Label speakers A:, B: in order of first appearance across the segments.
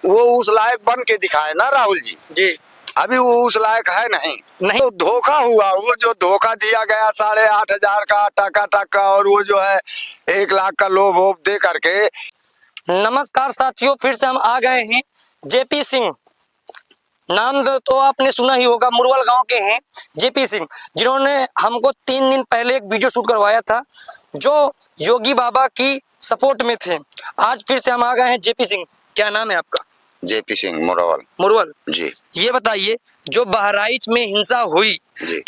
A: वो उस लायक बन के दिखाए ना राहुल जी।
B: जी
A: अभी वो उस लायक है नहीं।
B: नहीं।
A: तो धोखा हुआ, वो जो धोखा दिया गया 8,500 का टका और वो जो है 1 लाख का लोभ वोभ दे करके।
B: नमस्कार साथियों, फिर से हम आ गए हैं। जेपी सिंह नाम तो आपने सुना ही होगा, मुरवल गांव के हैं जेपी सिंह, जिन्होंने हमको 3 दिन पहले एक वीडियो शूट करवाया था जो योगी बाबा की सपोर्ट में थे। आज फिर से हम आ गए हैं। जेपी सिंह, क्या नाम है आपका?
A: जेपी सिंह, मुरवल।
B: मुरवल
A: जी।
B: ये बताइए, जो बहराइच में हिंसा हुई,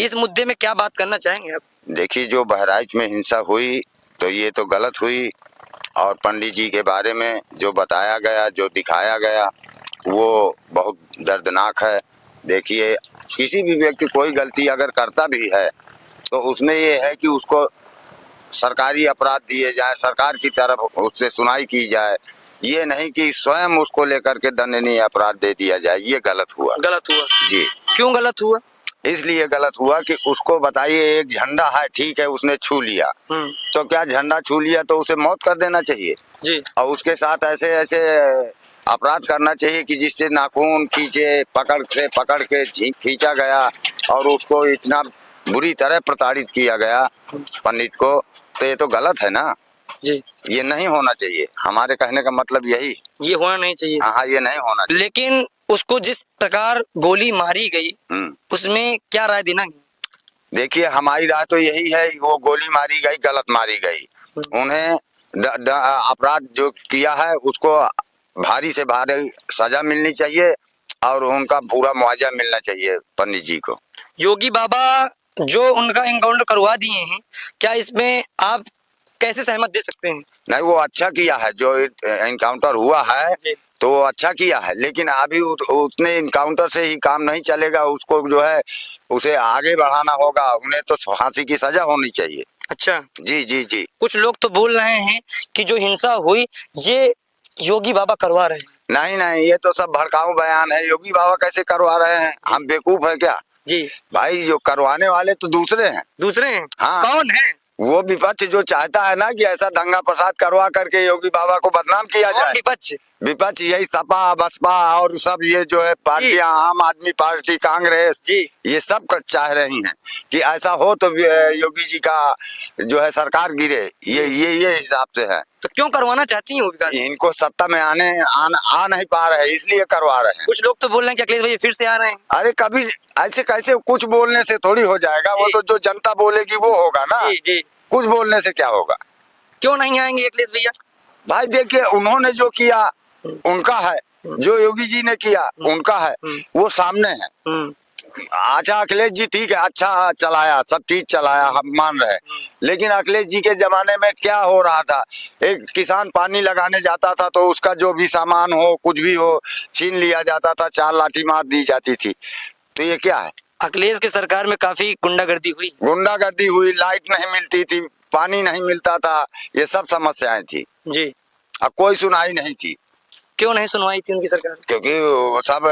B: इस मुद्दे में क्या बात करना चाहेंगे आप?
A: देखिए, जो बहराइच में हिंसा हुई तो ये तो गलत हुई, और पंडित जी के बारे में जो बताया गया, जो दिखाया गया, वो बहुत दर्दनाक है। देखिए, किसी भी व्यक्ति कोई गलती अगर करता भी है तो उसमें ये है कि उसको सरकारी अपराध दिए जाए, सरकार की तरफ उससे सुनाई की जाए, ये नहीं कि स्वयं उसको लेकर के दंडनीय अपराध दे दिया जाए। ये गलत हुआ।
B: गलत हुआ
A: जी।
B: क्यों गलत हुआ?
A: इसलिए गलत हुआ कि उसको बताइए, एक झंडा है, ठीक है, उसने छू लिया, तो क्या झंडा छू लिया तो उसे मौत कर देना चाहिए?
B: जी।
A: और उसके साथ ऐसे ऐसे अपराध करना चाहिए कि जिससे नाखून खींचे, पकड़ के खींचा गया और उसको इतना बुरी तरह प्रताड़ित किया गया पंडित को, तो ये तो गलत है ना
B: जी।
A: ये नहीं होना चाहिए। हमारे कहने का मतलब यही,
B: ये होना नहीं चाहिए।
A: हाँ, ये नहीं होना चाहिए।
B: लेकिन उसको जिस प्रकार गोली मारी गई, उसमें क्या राय देना?
A: देखिए, हमारी राय तो यही है, वो गोली मारी गई, गलत मारी गई। उन्हें अपराध जो किया है उसको भारी से भारी सजा मिलनी चाहिए और उनका पूरा मुआवजा मिलना चाहिए पंडित जी को।
B: योगी बाबा जो उनका एनकाउंटर करवा दिए हैं, क्या इसमें आप कैसे सहमत दे सकते हैं?
A: नहीं, वो अच्छा किया है, जो एनकाउंटर हुआ है तो वो अच्छा किया है, लेकिन अभी उतने इनकाउंटर से ही काम नहीं चलेगा। उसको जो है उसे आगे बढ़ाना होगा। उन्हें तो फांसी की सजा होनी चाहिए।
B: अच्छा।
A: जी जी जी।
B: कुछ लोग तो बोल रहे हैं कि जो हिंसा हुई ये योगी बाबा करवा रहे हैं।
A: नहीं नहीं, ये तो सब भड़काऊ बयान है। योगी बाबा कैसे करवा रहे हैं? हम बेवकूफ है क्या?
B: जी
A: भाई, जो करवाने वाले तो दूसरे हैं।
B: दूसरे हैं?
A: हाँ।
B: कौन है?
A: वो विपक्ष जो चाहता है ना कि ऐसा दंगा फसाद करवा करके योगी बाबा को बदनाम किया जाए।
B: विपक्ष?
A: विपक्ष यही सपा बसपा और सब ये जो है पार्टियां, आम आदमी पार्टी, कांग्रेस जी, ये सब चाह रही हैं कि ऐसा हो तो योगी जी का जो है सरकार गिरे। ये हिसाब से है।
B: तो क्यों करवाना चाहती हैं?
A: इनको सत्ता में आ नहीं पा रहे, इसलिए करवा रहे हैं।
B: कुछ लोग तो बोल रहे हैं कि अखिलेश भाई फिर से आ रहे हैं।
A: अरे, कभी ऐसे कैसे? कुछ बोलने से थोड़ी हो जाएगा। वो तो जो जनता बोलेगी वो होगा ना। जी। कुछ बोलने से क्या होगा?
B: क्यों नहीं आएंगे अखिलेश भैया?
A: भाई देखिए, उन्होंने जो किया उनका है, जो योगी जी ने किया उनका है, वो सामने है। अच्छा, अखिलेश जी ठीक है, अच्छा चलाया, सब चीज चलाया, हम मान रहे, लेकिन अखिलेश जी के जमाने में क्या हो रहा था? एक किसान पानी लगाने जाता था तो उसका जो भी सामान हो, कुछ भी हो, छीन लिया जाता था, 4 लाठी मार दी जाती थी। तो ये क्या है?
B: अखिलेश के सरकार में काफी गुंडागर्दी हुई,
A: लाइट नहीं मिलती थी, पानी नहीं मिलता था, ये सब समस्याएं थी
B: जी।
A: अब कोई सुनाई नहीं थी।
B: क्यों नहीं सुनवाई थी उनकी सरकार?
A: क्योंकि वो सब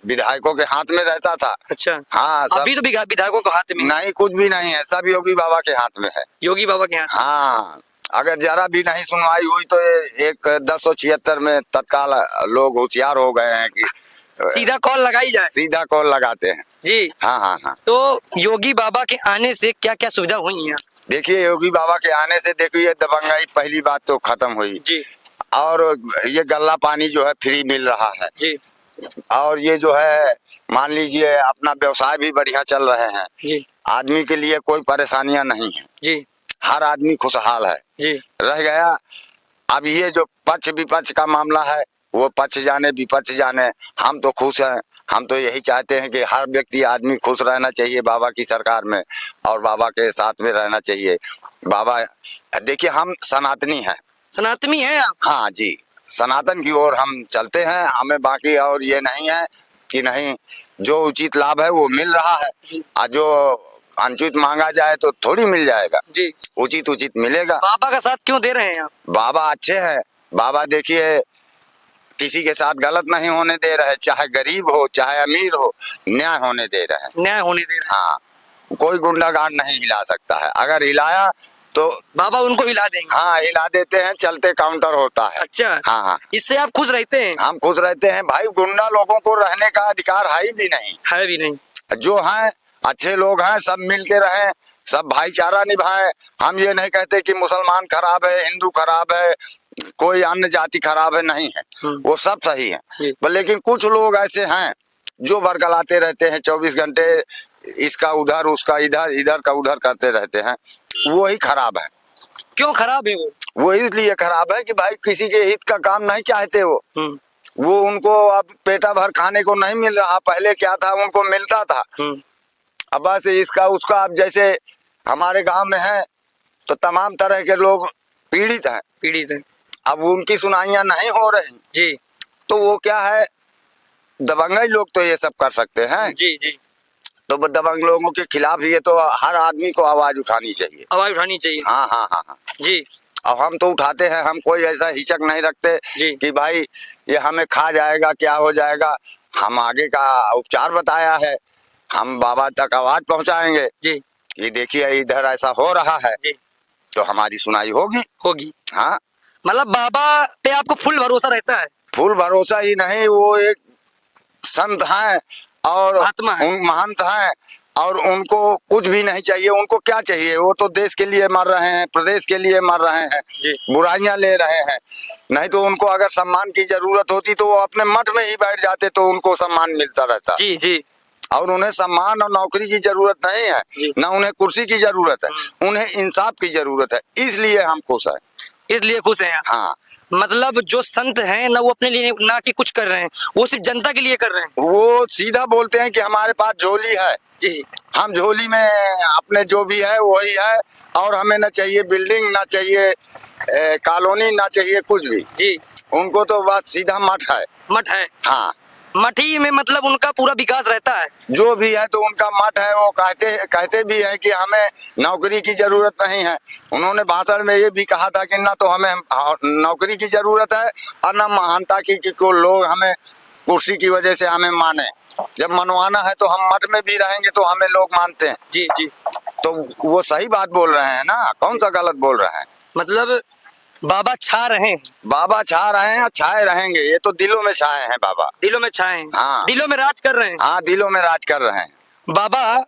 A: विधायकों के हाथ में रहता था।
B: अच्छा।
A: हाँ,
B: अभी तो विधायकों के हाथ में
A: नहीं, कुछ भी नहीं है, सब योगी बाबा के हाथ में है।
B: योगी बाबा के हाथ?
A: हाँ, अगर जरा भी नहीं सुनवाई हुई तो एक 1076 में तत्काल लोग होशियार हो गए हैं कि
B: सीधा कॉल लगाई जाए।
A: सीधा कॉल लगाते हैं जी। हाँ हाँ हाँ।
B: तो योगी बाबा के आने से क्या क्या सुविधा हुई है?
A: देखिए, योगी बाबा के आने से देखिए, दबंगाई पहली बात तो खत्म हुई जी, और ये गल्ला पानी जो है फ्री मिल रहा है जी, और ये जो है मान लीजिए अपना व्यवसाय भी बढ़िया चल रहे हैं जी, आदमी के लिए कोई परेशानियां नहीं है जी, हर आदमी खुशहाल है जी। रह गया अब ये जो पक्ष विपक्ष का मामला है, वो पक्ष जाने विपक्ष जाने, हम तो खुश हैं। हम तो यही चाहते हैं कि हर व्यक्ति आदमी खुश रहना चाहिए बाबा की सरकार में और बाबा के साथ में रहना चाहिए। बाबा देखिए, हम सनातनी हैं।
B: सनातनी हैं आप?
A: हाँ जी, सनातन की ओर हम चलते हैं। हमें बाकी और ये नहीं है कि नहीं, जो उचित लाभ है वो मिल रहा है और जो अनुचित मांगा जाए तो थोड़ी मिल जाएगा जी, उचित मिलेगा।
B: बाबा का साथ क्यों दे रहे हैं आप? बाबा
A: अच्छे हैं। बाबा देखिए, किसी के साथ गलत नहीं होने दे रहे, चाहे गरीब हो चाहे अमीर हो, न्याय होने दे रहे हैं।
B: न्याय होने दे रहे हैं।
A: हाँ, कोई गुंडागार्ड नहीं हिला सकता है। अगर हिलाया तो
B: बाबा उनको हिला देंगे।
A: हाँ हिला देते हैं, चलते काउंटर होता है।
B: अच्छा।
A: हाँ हाँ,
B: इससे आप खुश रहते हैं?
A: हम खुश रहते हैं भाई, गुंडा लोगों को रहने का अधिकार है ही भी नहीं।
B: है भी नहीं।
A: जो हैं अच्छे लोग हैं, सब मिल के रहें, सब भाईचारा निभाएं। हम ये नहीं कहते कि मुसलमान खराब है, हिंदू खराब है, कोई अन्य जाति खराब है, नहीं है, वो सब सही है। पर लेकिन कुछ लोग ऐसे हैं जो बरगलाते रहते हैं 24 घंटे, इसका उधर उसका इधर, इधर का उधर करते रहते हैं, वो ही खराब है।
B: क्यों खराब है
A: वो इसलिए खराब है कि भाई किसी के हित का काम नहीं चाहते वो उनको अब पेटा भर खाने को नहीं मिल रहा। पहले क्या था, उनको मिलता था। अब बस इसका उसका, अब जैसे हमारे गांव में है तो तमाम तरह के लोग पीड़ित हैं। अब उनकी सुनाइयां नहीं हो रही
B: जी।
A: तो वो क्या है, दबंगई लोग तो ये सब कर सकते हैं।
B: जी जी।
A: तो दबंग लोगों के खिलाफ ये तो हर आदमी को आवाज उठानी चाहिए।
B: आवाज उठानी चाहिए।
A: हाँ हाँ हाँ हाँ
B: जी।
A: अब हम तो उठाते हैं, हम कोई ऐसा हिचक नहीं रखते कि भाई ये हमें खा जाएगा, क्या हो जाएगा। हम आगे का उपचार बताया है, हम बाबा तक आवाज पहुंचाएंगे
B: जी।
A: ये देखिए इधर ऐसा हो रहा है
B: जी।
A: तो हमारी सुनाई होगी। हाँ
B: मतलब बाबा पे आपको फुल भरोसा रहता है?
A: फुल भरोसा ही नहीं, वो एक संत हैं और महंत हैं और उनको कुछ भी नहीं चाहिए। उनको क्या चाहिए, वो तो देश के लिए मर रहे हैं, प्रदेश के लिए मर रहे हैं, बुराइयां ले रहे हैं। नहीं तो उनको अगर सम्मान की जरूरत होती तो वो अपने मठ में ही बैठ जाते तो उनको सम्मान मिलता रहता।
B: जी जी।
A: और उन्हें सम्मान और नौकरी की जरूरत नहीं है, न उन्हें कुर्सी की जरूरत है, उन्हें इंसाफ की जरूरत है। इसलिए हम खुश हैं।
B: इसलिए खुश हैं?
A: हाँ,
B: मतलब जो संत हैं ना, वो अपने लिए ना कि कुछ कर रहे हैं, वो सिर्फ जनता के लिए कर रहे हैं।
A: वो सीधा बोलते हैं कि हमारे पास झोली है
B: जी,
A: हम झोली में अपने जो भी है वही है, और हमें ना चाहिए बिल्डिंग, ना चाहिए कॉलोनी, ना चाहिए कुछ भी
B: जी।
A: उनको तो बस सीधा मठ है।
B: मठ है?
A: हाँ,
B: मठी में मतलब उनका पूरा विकास रहता है।
A: जो भी है तो उनका मठ है। वो कहते भी है कि हमें नौकरी की जरूरत नहीं है। उन्होंने भाषण में ये भी कहा था कि ना तो हमें नौकरी की जरूरत है और ना महानता की को लोग हमें कुर्सी की वजह से हमें माने। जब मनवाना है तो हम मठ में भी रहेंगे तो हमें लोग मानते हैं।
B: जी जी।
A: तो वो सही बात बोल रहे हैं ना, कौन सा गलत बोल रहे हैं।
B: मतलब बाबा छा रहे हैं।
A: बाबा छा रहे हैं और छाए रहेंगे। ये तो दिलों में छाए हैं बाबा।
B: दिलों में छाए हैं।
A: हाँ,
B: दिलों में राज कर रहे हैं।
A: हाँ, दिलों में राज कर रहे हैं।
B: बाबा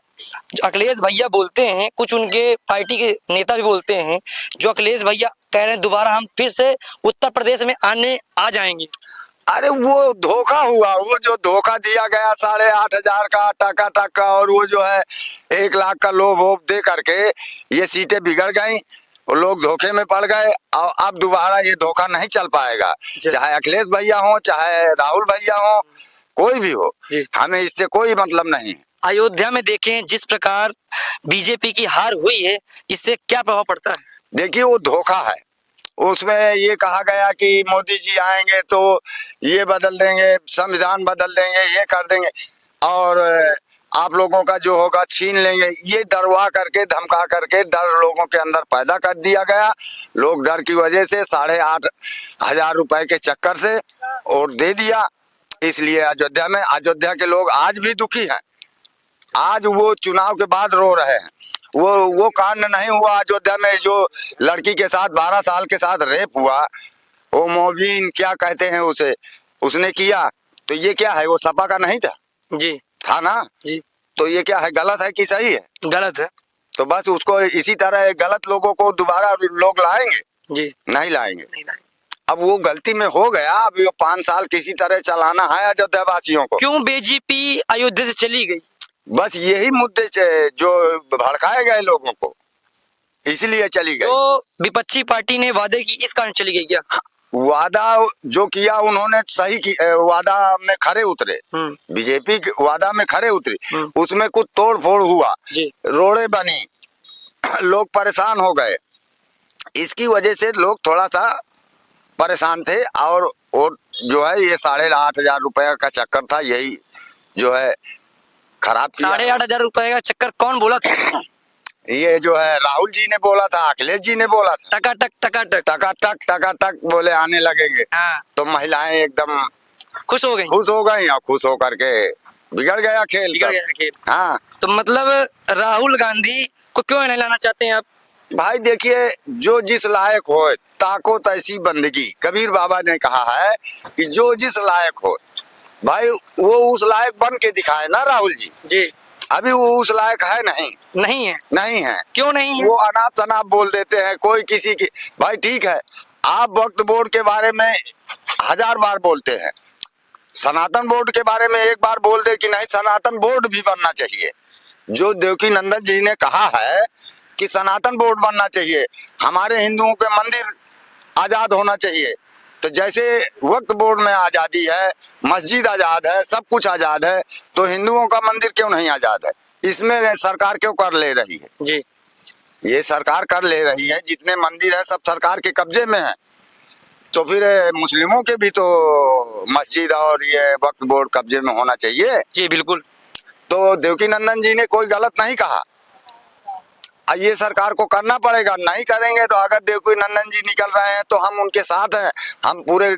B: अखिलेश भैया बोलते हैं, कुछ उनके पार्टी के नेता भी बोलते हैं, जो अखिलेश भैया कह रहे हैं दोबारा हम फिर से उत्तर प्रदेश में आ जाएंगे।
A: अरे वो धोखा हुआ, वो जो धोखा दिया गया 8,500 का टका, और वो जो है 1 लाख का लोभ वोभ दे करके ये सीटें बिगड़ गई। वो लोग धोखे में पड़ गए और अब दोबारा ये धोखा नहीं चल पाएगा। चाहे अखिलेश भैया हो, चाहे राहुल भैया हो, कोई भी हो, हमें इससे कोई मतलब नहीं है।
B: अयोध्या में देखें जिस प्रकार बीजेपी की हार हुई है, इससे क्या प्रभाव पड़ता है? देखिए
A: वो धोखा है। उसमें ये कहा गया कि मोदी जी आएंगे तो ये बदल देंगे, संविधान बदल देंगे, ये कर देंगे और आप लोगों का जो होगा छीन लेंगे। ये डरवा करके, धमका करके डर लोगों के अंदर पैदा कर दिया गया। लोग डर की वजह से 8,500 रुपए के चक्कर से वोट दे दिया। इसलिए अयोध्या के लोग आज भी दुखी हैं। आज वो चुनाव के बाद रो रहे हैं। वो कांड नहीं हुआ अयोध्या में जो लड़की के साथ 12 साल के साथ रेप हुआ, वो मोबिन क्या कहते हैं उसे, उसने किया। तो ये क्या है, वो सपा का नहीं था?
B: जी
A: था ना
B: जी।
A: तो ये क्या है, गलत है कि सही है?
B: गलत है।
A: तो बस उसको इसी तरह गलत लोगों को दोबारा लोग लाएंगे?
B: जी
A: नहीं लाएंगे। अब वो गलती में हो गया, अब ये 5 साल किसी तरह चलाना है अयोध्या वासियों को।
B: क्यों बीजेपी अयोध्या से चली गई?
A: बस यही मुद्दे जो भड़काए गए लोगों को, इसलिए चली गई।
B: तो विपक्षी पार्टी ने वादे की, इस कारण चली गई क्या?
A: वादा जो किया उन्होंने सही की, वादा में खरे उतरे। बीजेपी वादा में खरे उतरी, उसमें कुछ तोड़ फोड़ हुआ, रोड़े बनी, लोग परेशान हो गए। इसकी वजह से लोग थोड़ा सा परेशान थे और जो है ये 8,500 रुपए का चक्कर था, यही जो है खराब किया।
B: 8,500 रुपए का चक्कर कौन बोला था?
A: ये जो है राहुल जी ने बोला था, अखिलेश जी ने बोला था। टकाटक बोले आने लगेंगे।
B: हाँ।
A: तो महिलाएं एकदम
B: खुश हो गई
A: और खुश होकर के बिगड़ गया खेल।
B: हाँ।
A: हाँ।
B: तो मतलब राहुल गांधी को क्यों नहीं लाना चाहते हैं आप?
A: भाई देखिए, जो जिस लायक हो ताको तैसी बंदगी, कबीर बाबा ने कहा है कि जो जिस लायक हो भाई वो उस लायक बन के दिखाए ना राहुल जी।
B: जी
A: अभी वो उस लायक है नहीं,
B: नहीं है।
A: नहीं है।
B: क्यों नहीं है?
A: वो अनाप शनाप बोल देते हैं, कोई किसी की। भाई ठीक है, आप वक्फ बोर्ड के बारे में 1000 बार बोलते हैं, सनातन बोर्ड के बारे में एक बार बोल दे कि नहीं सनातन बोर्ड भी बनना चाहिए। जो देवकी नंदन जी ने कहा है कि सनातन बोर्ड बनना चाहिए, हमारे हिंदुओं के मंदिर आजाद होना चाहिए, तो जैसे वक्फ बोर्ड में आजादी है, मस्जिद आजाद है, सब कुछ आजाद है, तो हिंदुओं का मंदिर क्यों नहीं आजाद है? इसमें सरकार क्यों कर ले रही है?
B: जी
A: ये सरकार कर ले रही है, जितने मंदिर है सब सरकार के कब्जे में है, तो फिर मुस्लिमों के भी तो मस्जिद और ये वक्फ बोर्ड कब्जे में होना चाहिए।
B: जी बिल्कुल।
A: तो देवकी नंदन जी ने कोई गलत नहीं कहा, ये सरकार को करना पड़ेगा। नहीं करेंगे तो अगर देवकी नंदन जी निकल रहे हैं तो हम उनके साथ हैं, हम पूरे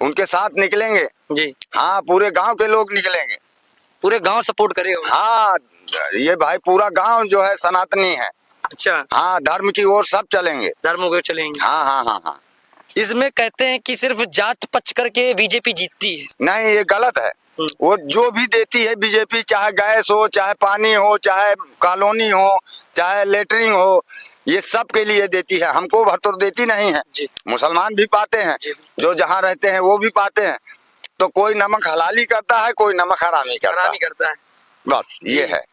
A: उनके साथ निकलेंगे।
B: जी
A: हाँ, पूरे गांव के लोग निकलेंगे,
B: पूरे गांव सपोर्ट करेगा।
A: हाँ, ये भाई पूरा गांव जो है सनातनी है।
B: अच्छा,
A: हाँ, धर्म की ओर सब चलेंगे,
B: धर्मों को चलेंगे।
A: हाँ हाँ हाँ हाँ।
B: इसमें कहते हैं कि सिर्फ जात पच करके बीजेपी जीतती है।
A: नहीं, ये गलत है। वो जो भी देती है बीजेपी, चाहे गैस हो, चाहे पानी हो, चाहे कॉलोनी हो, चाहे लेटरिन हो, ये सब के लिए देती है, हमको भरतोर देती नहीं है।
B: जी।
A: मुसलमान भी पाते हैं, जो जहाँ रहते हैं वो भी पाते हैं। तो कोई नमक हलाली करता है, कोई नमक हरामी करता है,
B: करता है।
A: बस ये है।